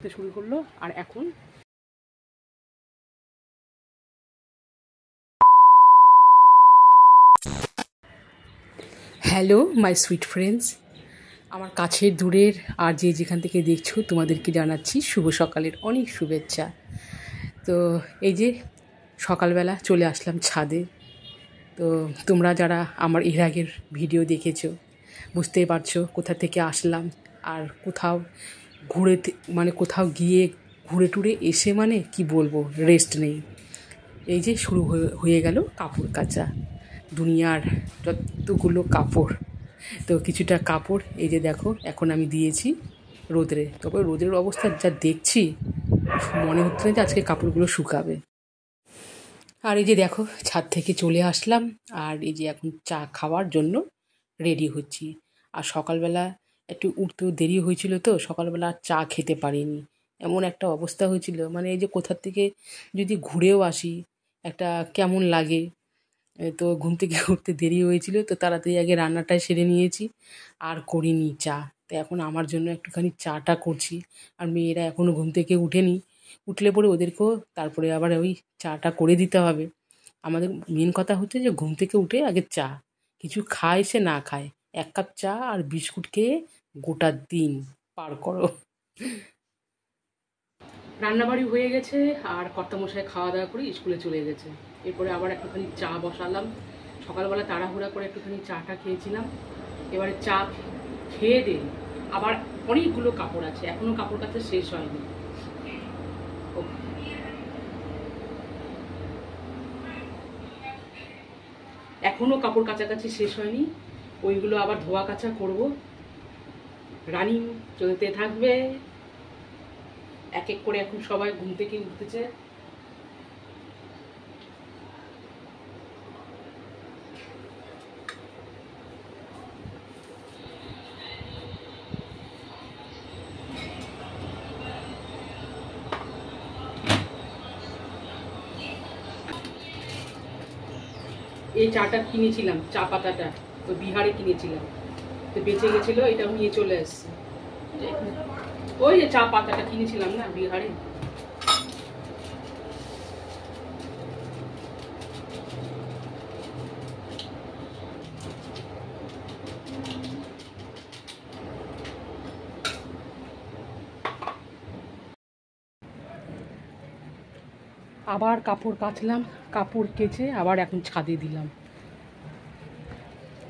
পড়তে শুরু করলো। আর এখন হ্যালো মাই সুইট ফ্রেন্ডস, আমার কাছের দূরের আর যে যেখান থেকে দেখছো তোমাদেরকে জানাচ্ছি শুভ সকালের অনেক শুভেচ্ছা। তো এই যে সকালবেলা চলে আসলাম ছাদে। তো তোমরা যারা আমার এর আগের ভিডিও দেখেছো বুঝতেই পারছো কোথা থেকে আসলাম। আর কোথাও কোথাও গিয়ে ঘুরে টুরে এসে কি বলবো, রেস্ট নেই। এই যে শুরু হয়ে গেল কাপড় কাচা, দুনিয়ার যতগুলো কাপড়। তো কিছুটা কাপড় এই যে দেখো এখন আমি দিয়েছি রোদরে। তবে রোদের অবস্থা যা দেখছি মনে হচ্ছে না যে আজকে কাপড়গুলো শুকাবে। আর এই যে দেখো ছাদ থেকে চলে আসলাম, আর এই যে এখন চা খাওয়ার জন্য রেডি হচ্ছি। আর সকালবেলা একটু উঠতেও দেরি হয়েছিল, তো সকালবেলা আর চা খেতে পারিনি। এমন একটা অবস্থা হয়েছিল, এই যে কোথার থেকে যদি ঘুরেও আসি একটা কেমন লাগে। তো ঘুম থেকে উঠতে দেরি হয়েছিল, তো তাড়াতাড়ি আগে রান্নাটাই সেরে নিয়েছি আর করিনি চা। তো এখন আমার জন্য একটুখানি চাটা করছি। আর মেয়েরা এখনও ঘুম থেকে উঠেনি, উঠলে পরে ওদেরকেও তারপরে আবার ওই চাটা করে দিতে হবে। আমাদের মেন কথা হচ্ছে যে ঘুম থেকে উঠে আগে চা, কিছু খায় সে না খায়, 1 কাপ চা আর বিস্কুট খেয়ে গোটা দিন পার করো। রান্নাবাড়ি হয়ে গেছে, আর কর্তামশাই খাওয়া দাওয়া করে স্কুলে চলে গেছে। এরপরে আবার একটুখানি চা বসালাম। সকালবেলা তাড়াহুড়া করে একটুখানি চাটা খেয়েছিলাম। এবারে চা খেয়ে দে আবার অনেকগুলো কাপড় আছে, এখনও কাপড় কাচা শেষ হয়নি। এখনও কাপড় কাচাকাচি শেষ হয়নি, ওইগুলো আবার ধোয়া কাচা করব। রানিং চলতে থাকবে, এক এক করে এখন সবাই ঘুম থেকে উঠতেছে। এই চাটা কিনেছিলাম, চা পাতাটা তো বিহারে কিনেছিলাম, তো বেঁচে গেছিলো, এটা নিয়ে চলে এসছে। ওই যে চা পাতাটা কিনেছিলাম না বিহারে। আবার কাপড় কাচলাম, কাপড় কেচে আবার এখন ছাদে দিলাম।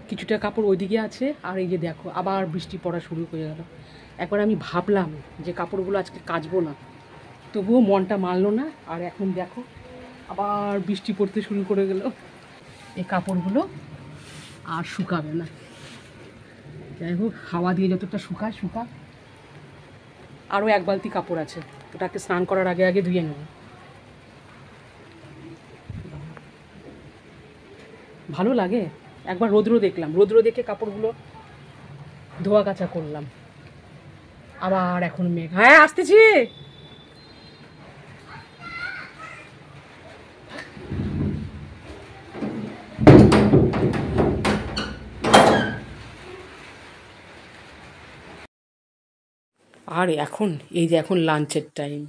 কিছুটা কাপড় ওইদিকে আছে, আর এই যে দেখো আবার বৃষ্টি পড়া শুরু হয়ে গেল। একবার আমি ভাবলাম যে কাপড়গুলো আজকে কাচবো না, তবুও মনটা মানলো না। আর এখন দেখো আবার বৃষ্টি পড়তে শুরু করে গেল। এই কাপড়গুলো আর শুকাবে না। যাই হোক, হাওয়া দিয়ে যতটা শুকায় শুকাক। আরও 1 বালতি কাপড় আছে, ওটাকে স্নান করার আগে আগে ধুয়ে নেব। ভালো লাগে, একবার রৌদ্র দেখলাম, রৌদ্র দেখে কাপড়গুলো ধোয়া কাচা করলাম। আবার এখন মেঘ, হ্যাঁ আসতেছি। আর এখন এই যে এখন লাঞ্চের টাইম,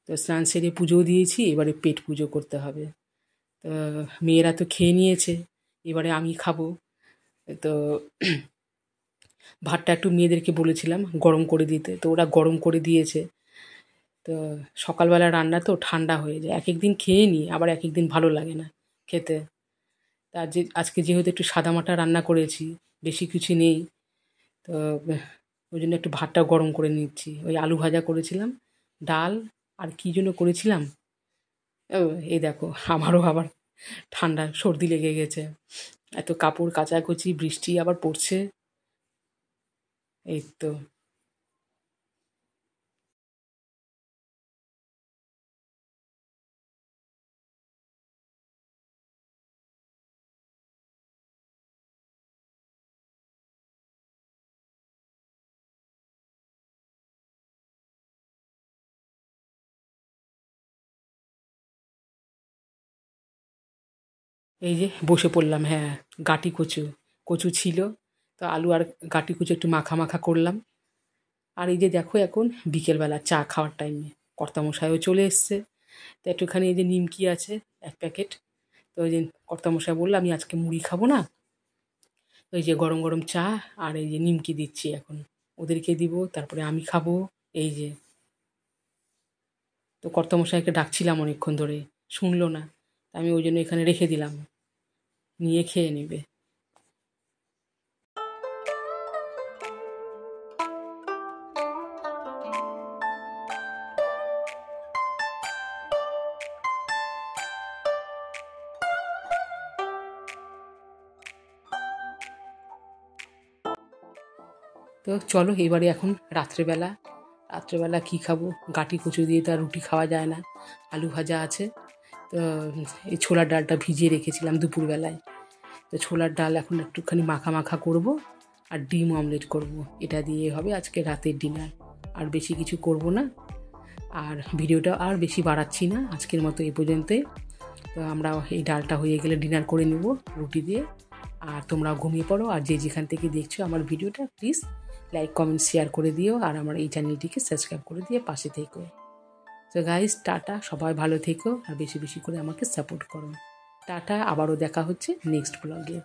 তো স্নান সেরে পুজো দিয়েছি, এবারে পেট পুজো করতে হবে। তো মেয়েরা তো খেয়ে নিয়েছে, এবারে আমি খাবো। তো ভাতটা একটু মেয়েদেরকে বলেছিলাম গরম করে দিতে, তো ওরা গরম করে দিয়েছে। তো সকালবেলা রান্না তো ঠান্ডা হয়ে যায়, এক এক দিন খেয়ে নিই, আবার এক এক দিন ভালো লাগে না খেতে। তা আজকে যেহেতু একটু সাদামাটা রান্না করেছি, বেশি কিছু নেই, তো ওই জন্য একটু ভাতটা গরম করে নিচ্ছি। ওই আলু ভাজা করেছিলাম, ডাল, আর কী জন্য করেছিলাম। ও এই দেখো আমারও আবার ঠান্ডা সর্দি লেগে গেছে, এত কাপড় কাচাকুচি, বৃষ্টি আবার পড়ছে, এই তো। এই যে বসে পড়লাম, হ্যাঁ গাঁটি কচু, কচু ছিল, তো আলু আর গাঁটি কচু একটু মাখা মাখা করলাম। আর এই যে দেখো এখন বিকেলবেলা চা খাওয়ার টাইমে কর্তামশাইও চলে এসছে। তো একটুখানি এই যে নিমকি আছে 1 প্যাকেট। তো ওই যে কর্তামশাই বললো আমি আজকে মুড়ি খাবো না, ওই যে গরম গরম চা আর এই যে নিমকি দিচ্ছি এখন ওদেরকে দিব, তারপরে আমি খাবো। এই যে তো কর্তামশাইকে ডাকছিলাম অনেকক্ষণ ধরে, শুনলো না, আমি ওই জন্য এখানে রেখে দিলাম, নিয়ে খেয়ে নেবে। তো চলো এবারে এখন রাত্রেবেলা কী খাবো, গাঁটি কচু দিয়ে তো আর রুটি খাওয়া যায় না, আলু ভাজা আছে। তো এই ছোলার ডালটা ভিজিয়ে রেখেছিলাম দুপুরবেলায়, তো ছোলার ডাল এখন একটুখানি মাখা মাখা করব আর ডিম অমলেট করব, এটা দিয়ে হবে আজকে রাতের ডিনার। আর বেশি কিছু করব না, আর ভিডিওটা আর বেশি বাড়াচ্ছি না, আজকের মতো এই পর্যন্তই। তো আমরা এই ডালটা হয়ে গেলে ডিনার করে নেব রুটি দিয়ে। আর তোমরা ঘুমিয়ে পড়ো, আর যে যেখান থেকে দেখছো আমার ভিডিওটা প্লিজ লাইক কমেন্ট শেয়ার করে দিও, আর আমার এই চ্যানেলটিকে সাবস্ক্রাইব করে দিয়ে পাশে থেকো। তো গাইস টাটা, সবাই ভালো থেকো আর বেশি বেশি করে আমাকে সাপোর্ট করো। টাটা, আবারও দেখা হচ্ছে নেক্সট ব্লগে।